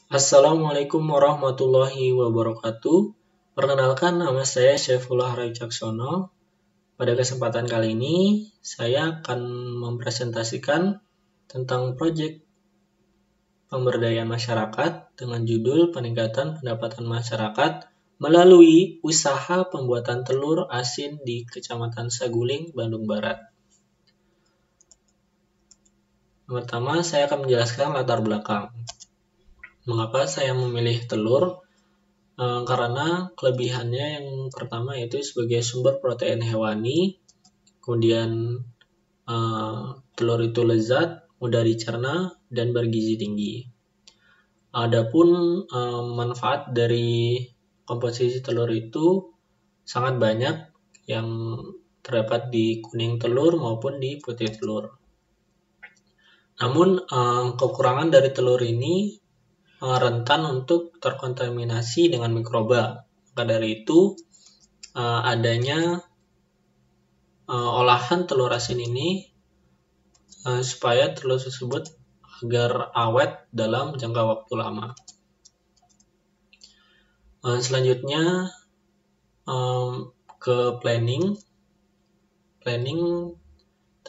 Assalamualaikum warahmatullahi wabarakatuh. Perkenalkan, nama saya Syaifullah Wicaksono. Pada kesempatan kali ini, saya akan mempresentasikan tentang proyek pemberdayaan masyarakat dengan judul Peningkatan Pendapatan Masyarakat melalui usaha pembuatan telur asin di Kecamatan Saguling, Bandung Barat. Pertama, saya akan menjelaskan latar belakang. Mengapa saya memilih telur? Karena kelebihannya yang pertama yaitu sebagai sumber protein hewani, kemudian telur itu lezat, mudah dicerna, dan bergizi tinggi. Adapun manfaat dari komposisi telur itu sangat banyak yang terdapat di kuning telur maupun di putih telur. Namun kekurangan dari telur ini rentan untuk terkontaminasi dengan mikroba. Maka dari itu adanya olahan telur asin ini supaya telur tersebut agar awet dalam jangka waktu lama. Selanjutnya ke planning. Planning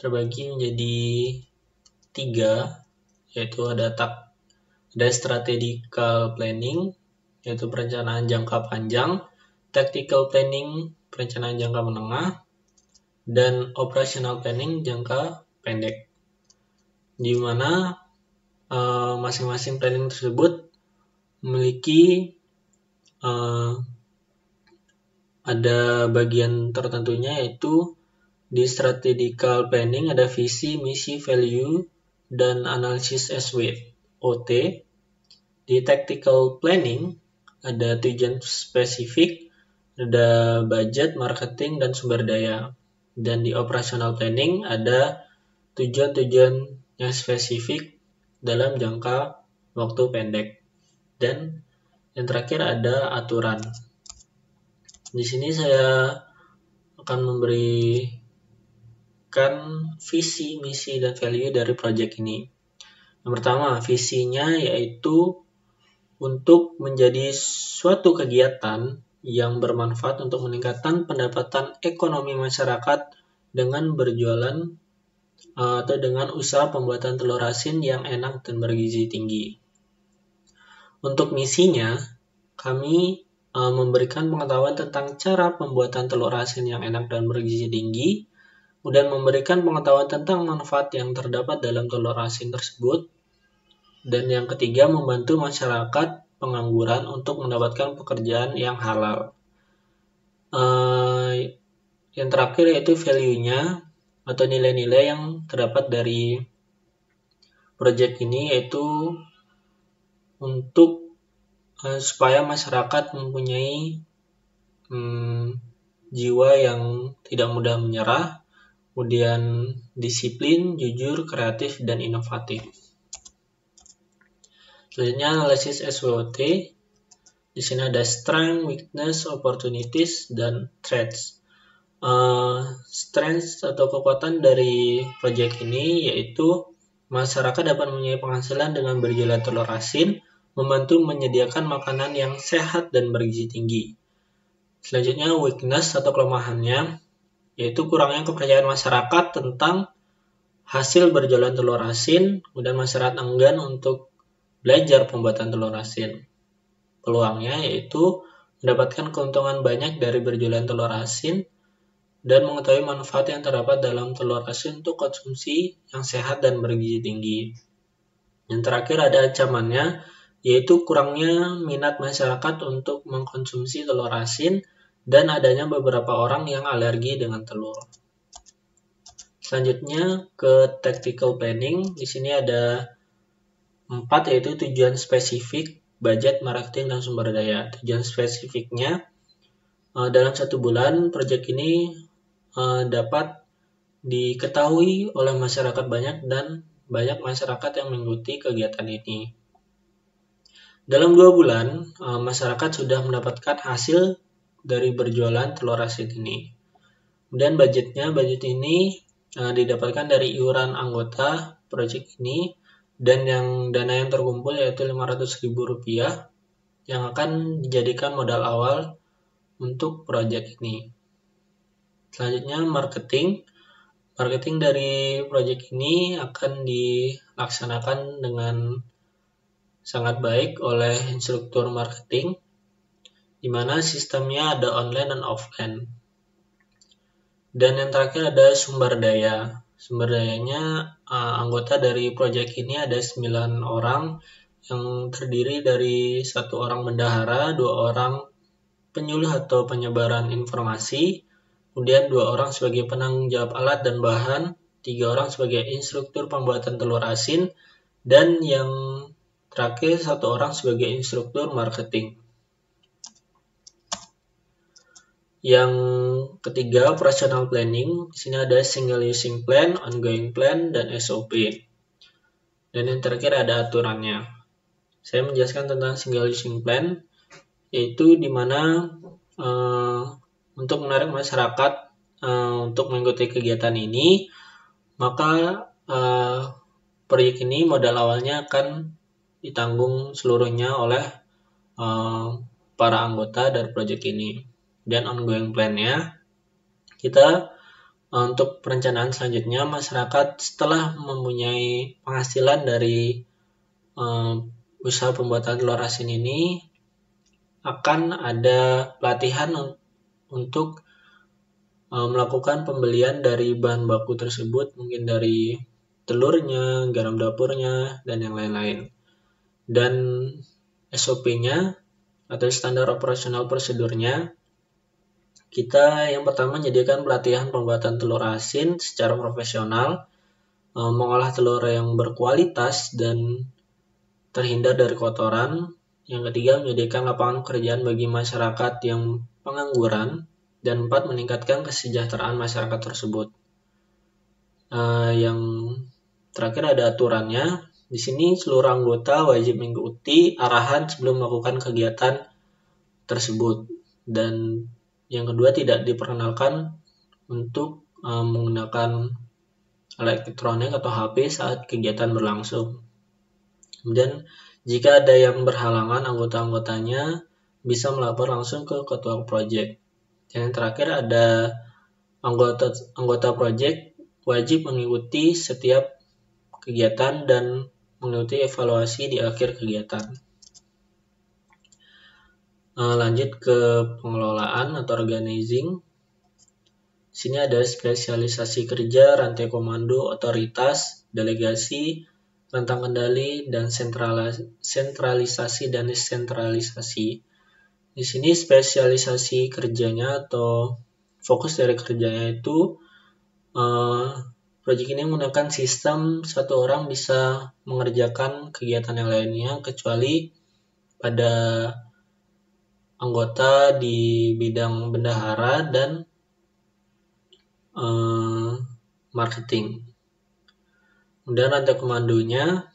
terbagi menjadi 3, yaitu ada strategical planning, yaitu perencanaan jangka panjang, tactical planning, perencanaan jangka menengah, dan operational planning jangka pendek, di mana masing-masing planning tersebut memiliki ada bagian tertentunya, yaitu di strategical planning ada visi, misi, value, dan analisis SWOT. Di tactical planning ada tujuan spesifik, ada budget, marketing, dan sumber daya. Dan di operational planning ada tujuan-tujuan yang spesifik dalam jangka waktu pendek. Dan yang terakhir ada aturan. Di sini saya akan memberikan visi, misi, dan value dari proyek ini. Yang pertama, visinya yaitu untuk menjadi suatu kegiatan yang bermanfaat untuk meningkatkan pendapatan ekonomi masyarakat dengan berjualan atau dengan usaha pembuatan telur asin yang enak dan bergizi tinggi. Untuk misinya, kami memberikan pengetahuan tentang cara pembuatan telur asin yang enak dan bergizi tinggi, kemudian memberikan pengetahuan tentang manfaat yang terdapat dalam telur asin tersebut, dan yang ketiga, membantu masyarakat pengangguran untuk mendapatkan pekerjaan yang halal. Yang terakhir yaitu value-nya atau nilai-nilai yang terdapat dari proyek ini, yaitu untuk supaya masyarakat mempunyai jiwa yang tidak mudah menyerah, kemudian disiplin, jujur, kreatif, dan inovatif. Selanjutnya analisis SWOT. Di sini ada strength, weakness, opportunities, dan threats. Strength atau kekuatan dari proyek ini yaitu masyarakat dapat mempunyai penghasilan dengan berjualan telur asin, membantu menyediakan makanan yang sehat dan bergizi tinggi. Selanjutnya weakness atau kelemahannya yaitu kurangnya kepercayaan masyarakat tentang hasil berjualan telur asin, kemudian masyarakat enggan untuk belajar pembuatan telur asin. Peluangnya yaitu mendapatkan keuntungan banyak dari berjualan telur asin dan mengetahui manfaat yang terdapat dalam telur asin untuk konsumsi yang sehat dan bergizi tinggi. Yang terakhir ada ancamannya, yaitu kurangnya minat masyarakat untuk mengkonsumsi telur asin dan adanya beberapa orang yang alergi dengan telur. Selanjutnya ke tactical planning. Di sini ada 4, yaitu tujuan spesifik, budget, marketing, dan sumber daya. Tujuan spesifiknya, dalam 1 bulan proyek ini dapat diketahui oleh masyarakat banyak dan banyak masyarakat yang mengikuti kegiatan ini. Dalam 2 bulan, masyarakat sudah mendapatkan hasil dari berjualan telur asin ini. Kemudian budget ini didapatkan dari iuran anggota proyek ini dan dana yang terkumpul yaitu Rp500.000 yang akan dijadikan modal awal untuk proyek ini. Selanjutnya marketing. Marketing dari proyek ini akan dilaksanakan dengan sangat baik oleh instruktur marketing, di mana sistemnya ada online dan offline. Dan yang terakhir ada sumber daya. Sumber dayanya anggota dari proyek ini ada 9 orang yang terdiri dari 1 orang bendahara, 2 orang penyuluh atau penyebaran informasi, kemudian 2 orang sebagai penanggung jawab alat dan bahan, 3 orang sebagai instruktur pembuatan telur asin, dan yang terakhir 1 orang sebagai instruktur marketing. Yang ketiga, operational planning. Di sini ada single using plan, ongoing plan, dan SOP. Dan yang terakhir ada aturannya. Saya menjelaskan tentang single using plan, yaitu di mana untuk menarik masyarakat untuk mengikuti kegiatan ini, maka proyek ini modal awalnya akan ditanggung seluruhnya oleh para anggota dari proyek ini. Dan ongoing plan-nya, kita untuk perencanaan selanjutnya, masyarakat setelah mempunyai penghasilan dari usaha pembuatan telur asin ini, akan ada pelatihan untuk melakukan pembelian dari bahan baku tersebut, mungkin dari telurnya, garam dapurnya, dan yang lain-lain. Dan SOP-nya atau standar operasional prosedurnya, kita yang pertama menyediakan pelatihan pembuatan telur asin secara profesional, mengolah telur yang berkualitas dan terhindar dari kotoran. Yang ketiga, menyediakan lapangan pekerjaan bagi masyarakat yang pengangguran. Dan 4, meningkatkan kesejahteraan masyarakat tersebut. Yang terakhir ada aturannya. Di sini seluruh anggota wajib mengikuti arahan sebelum melakukan kegiatan tersebut. Dan yang kedua, tidak diperkenalkan untuk menggunakan elektronik atau HP saat kegiatan berlangsung. Kemudian, jika ada yang berhalangan, anggota-anggotanya bisa melapor langsung ke ketua proyek. Yang terakhir ada anggota proyek wajib mengikuti setiap kegiatan dan mengikuti evaluasi di akhir kegiatan. Lanjut ke pengelolaan atau organizing. Sini ada spesialisasi kerja, rantai komando, otoritas, delegasi, rentang kendali, dan sentralisasi dan desentralisasi. Di sini spesialisasi kerjanya atau fokus dari kerjanya itu proyek ini menggunakan sistem 1 orang bisa mengerjakan kegiatan yang lainnya kecuali pada anggota di bidang bendahara dan marketing. Kemudian rantai komandonya,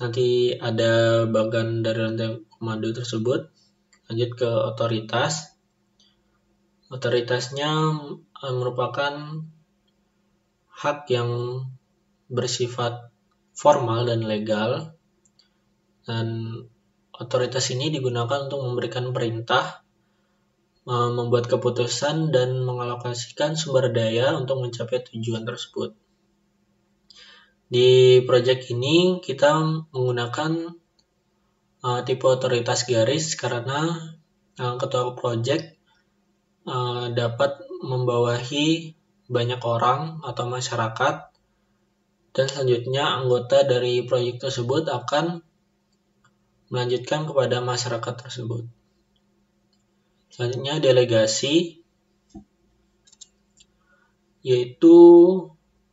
nanti ada bagian dari rantai komando tersebut. Lanjut ke otoritas. Otoritasnya merupakan hak yang bersifat formal dan legal. Dan otoritas ini digunakan untuk memberikan perintah, membuat keputusan, dan mengalokasikan sumber daya untuk mencapai tujuan tersebut. Di proyek ini kita menggunakan tipe otoritas garis karena ketua proyek dapat membawahi banyak orang atau masyarakat, dan selanjutnya anggota dari proyek tersebut akan melanjutkan kepada masyarakat tersebut. Selanjutnya delegasi, yaitu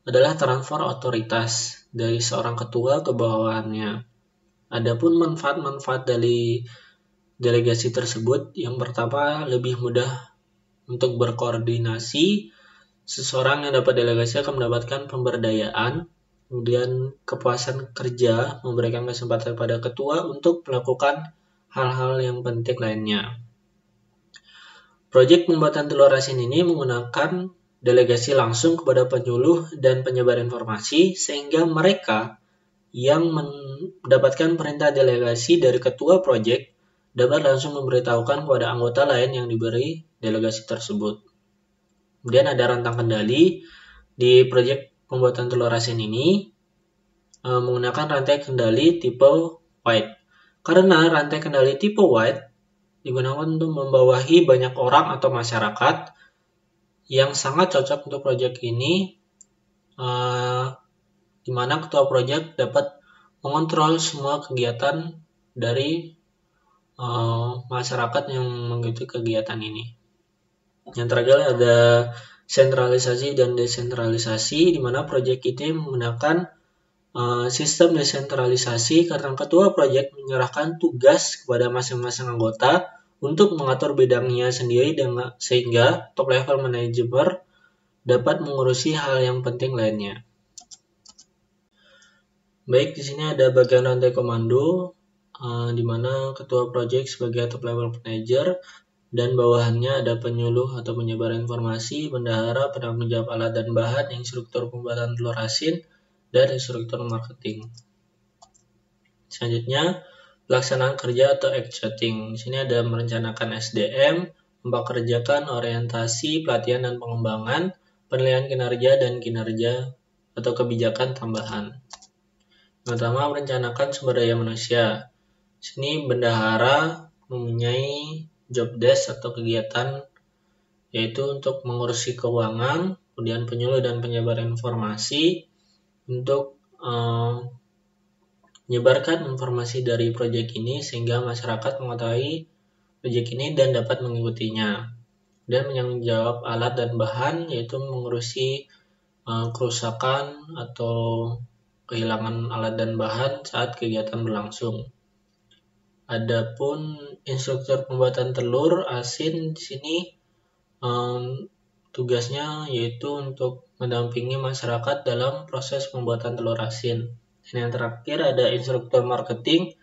adalah transfer otoritas dari seorang ketua ke bawahannya. Adapun manfaat-manfaat dari delegasi tersebut, yang pertama lebih mudah untuk berkoordinasi. Seseorang yang dapat delegasi akan mendapatkan pemberdayaan, kemudian kepuasan kerja, memberikan kesempatan pada ketua untuk melakukan hal-hal yang penting lainnya. Proyek pembuatan telur asin ini menggunakan delegasi langsung kepada penyuluh dan penyebar informasi, sehingga mereka yang mendapatkan perintah delegasi dari ketua proyek dapat langsung memberitahukan kepada anggota lain yang diberi delegasi tersebut. Kemudian ada rentang kendali. Di proyek pembuatan telur asin ini menggunakan rantai kendali tipe wide. Karena rantai kendali tipe wide digunakan untuk membawahi banyak orang atau masyarakat, yang sangat cocok untuk proyek ini, di mana ketua proyek dapat mengontrol semua kegiatan dari masyarakat yang mengikuti kegiatan ini. Yang terakhir ada sentralisasi dan desentralisasi, di mana proyek ini menggunakan sistem desentralisasi karena ketua proyek menyerahkan tugas kepada masing-masing anggota untuk mengatur bidangnya sendiri, sehingga top level manager dapat mengurusi hal yang penting lainnya. Baik, di sini ada bagian rantai komando, di mana ketua proyek sebagai top level manager dan bawahannya ada penyuluh atau penyebar informasi, bendahara, penanggung jawab alat dan bahan, instruktur pembuatan telur asin, dan instruktur marketing. Selanjutnya, pelaksanaan kerja atau executing. Di sini ada merencanakan SDM, mempekerjakan orientasi, pelatihan dan pengembangan, penilaian kinerja dan kinerja atau kebijakan tambahan. Yang pertama, merencanakan sumber daya manusia. Di sini bendahara mempunyai job desk atau kegiatan, yaitu untuk mengurusi keuangan, kemudian penyuluh dan penyebar informasi untuk menyebarkan informasi dari proyek ini sehingga masyarakat mengetahui proyek ini dan dapat mengikutinya. Dan menanggung jawab alat dan bahan, yaitu mengurusi kerusakan atau kehilangan alat dan bahan saat kegiatan berlangsung. Adapun instruktur pembuatan telur asin di sini tugasnya yaitu untuk mendampingi masyarakat dalam proses pembuatan telur asin. Dan yang terakhir ada instruktur marketing,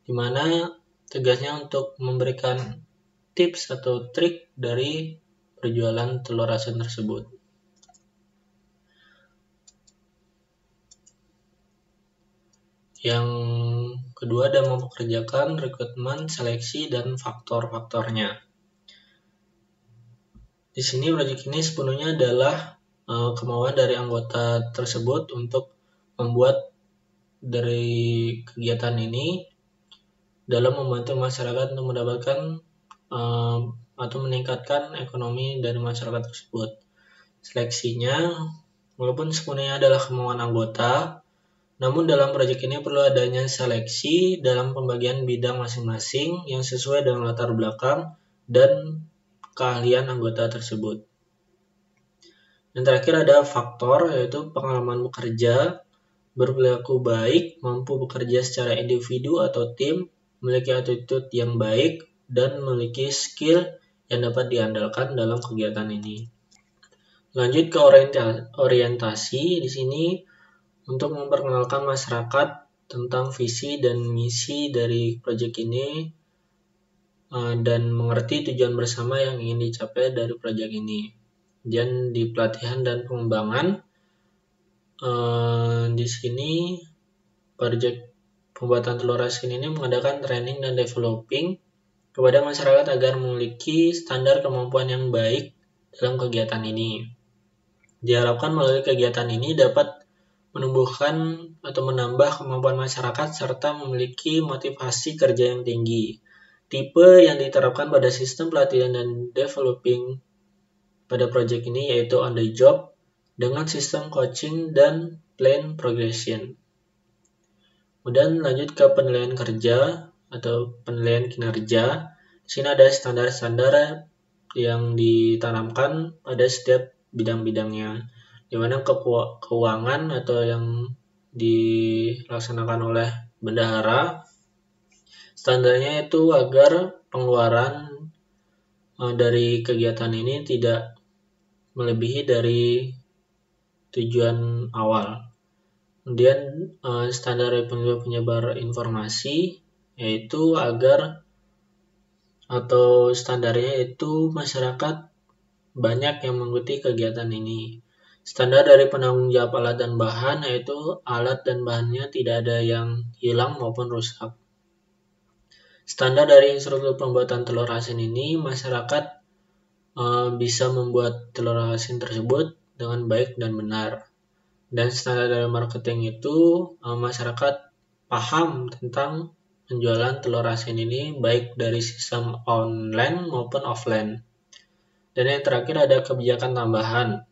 di mana tugasnya untuk memberikan tips atau trik dari perjualan telur asin tersebut. Yang kedua ada mempekerjakan, rekrutmen, seleksi, dan faktor-faktornya. Di sini proyek ini sepenuhnya adalah kemauan dari anggota tersebut untuk membuat dari kegiatan ini dalam membantu masyarakat untuk mendapatkan atau meningkatkan ekonomi dari masyarakat tersebut. Seleksinya, walaupun sepenuhnya adalah kemauan anggota, namun dalam proyek ini perlu adanya seleksi dalam pembagian bidang masing-masing yang sesuai dengan latar belakang dan keahlian anggota tersebut. Yang terakhir ada faktor, yaitu pengalaman bekerja, berperilaku baik, mampu bekerja secara individu atau tim, memiliki attitude yang baik, dan memiliki skill yang dapat diandalkan dalam kegiatan ini. Lanjut ke orientasi. Di sini untuk memperkenalkan masyarakat tentang visi dan misi dari proyek ini dan mengerti tujuan bersama yang ingin dicapai dari proyek ini. Dan di pelatihan dan pengembangan, di sini proyek pembuatan telur asin ini mengadakan training dan developing kepada masyarakat agar memiliki standar kemampuan yang baik dalam kegiatan ini. Diharapkan melalui kegiatan ini dapat menumbuhkan atau menambah kemampuan masyarakat serta memiliki motivasi kerja yang tinggi. Tipe yang diterapkan pada sistem pelatihan dan developing pada proyek ini yaitu on the job dengan sistem coaching dan plan progression. Kemudian lanjut ke penilaian kerja atau penilaian kinerja. Di sini ada standar-standar yang ditanamkan pada setiap bidang-bidangnya, di mana keuangan atau yang dilaksanakan oleh bendahara, standarnya itu agar pengeluaran dari kegiatan ini tidak melebihi dari tujuan awal. Kemudian standar penyebar informasi, yaitu agar atau standarnya itu masyarakat banyak yang mengikuti kegiatan ini. Standar dari penanggung jawab alat dan bahan yaitu alat dan bahannya tidak ada yang hilang maupun rusak. Standar dari instruktur pembuatan telur asin ini, masyarakat bisa membuat telur asin tersebut dengan baik dan benar. Dan standar dari marketing itu, masyarakat paham tentang penjualan telur asin ini baik dari sistem online maupun offline. Dan yang terakhir ada kebijakan tambahan,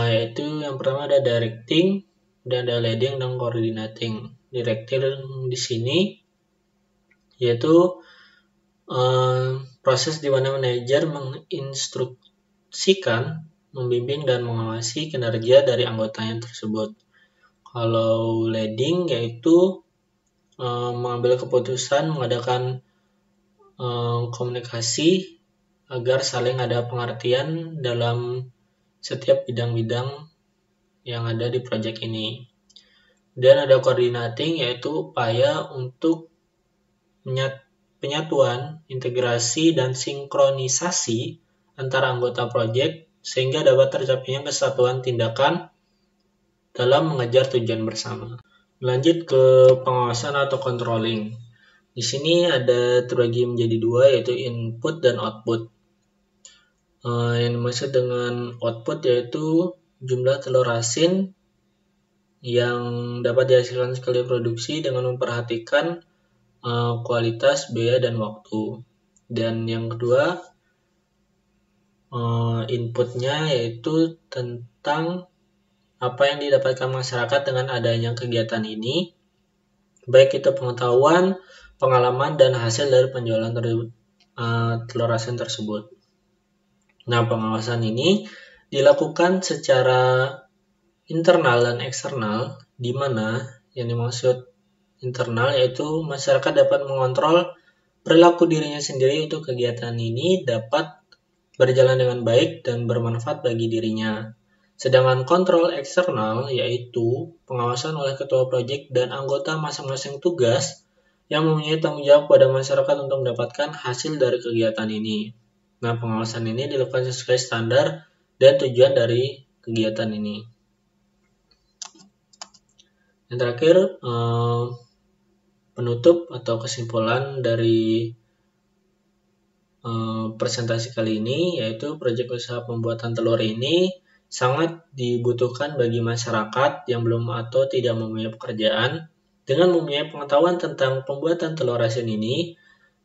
yaitu yang pertama ada directing, dan ada leading dan coordinating. Directing di sini yaitu proses di mana manajer menginstruksikan, membimbing dan mengawasi kinerja dari anggotanya tersebut. Kalau leading yaitu mengambil keputusan, mengadakan komunikasi agar saling ada pengertian dalam setiap bidang-bidang yang ada di proyek ini. Dan ada coordinating yaitu upaya untuk penyatuan, integrasi, dan sinkronisasi antara anggota proyek sehingga dapat tercapainya kesatuan tindakan dalam mengejar tujuan bersama. Lanjut ke pengawasan atau controlling. Di sini ada terbagi menjadi dua, yaitu input dan output. Yang dimaksud dengan output yaitu jumlah telur asin yang dapat dihasilkan sekali produksi dengan memperhatikan kualitas, biaya, dan waktu. Dan yang kedua, inputnya yaitu tentang apa yang didapatkan masyarakat dengan adanya kegiatan ini, baik itu pengetahuan, pengalaman, dan hasil dari penjualan telur asin tersebut. Nah, pengawasan ini dilakukan secara internal dan eksternal, di mana yang dimaksud internal yaitu masyarakat dapat mengontrol perilaku dirinya sendiri untuk kegiatan ini dapat berjalan dengan baik dan bermanfaat bagi dirinya. Sedangkan kontrol eksternal yaitu pengawasan oleh ketua proyek dan anggota masing-masing tugas yang mempunyai tanggung jawab pada masyarakat untuk mendapatkan hasil dari kegiatan ini. Nah, pengawasan ini dilakukan sesuai standar dan tujuan dari kegiatan ini. Yang terakhir, penutup atau kesimpulan dari presentasi kali ini yaitu proyek usaha pembuatan telur ini sangat dibutuhkan bagi masyarakat yang belum atau tidak mempunyai pekerjaan. Dengan mempunyai pengetahuan tentang pembuatan telur asin ini,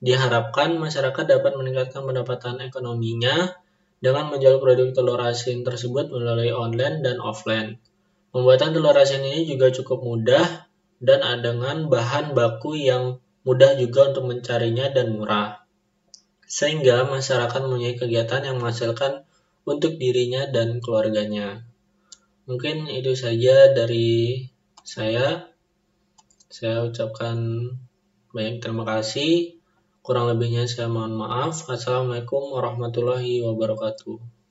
diharapkan masyarakat dapat meningkatkan pendapatan ekonominya dengan menjual produk telur asin tersebut melalui online dan offline. Pembuatan telur asin ini juga cukup mudah dan dengan bahan baku yang mudah juga untuk mencarinya dan murah. Sehingga masyarakat mempunyai kegiatan yang menghasilkan untuk dirinya dan keluarganya. Mungkin itu saja dari saya. Saya ucapkan banyak terima kasih. Kurang lebihnya saya mohon maaf. Assalamualaikum warahmatullahi wabarakatuh.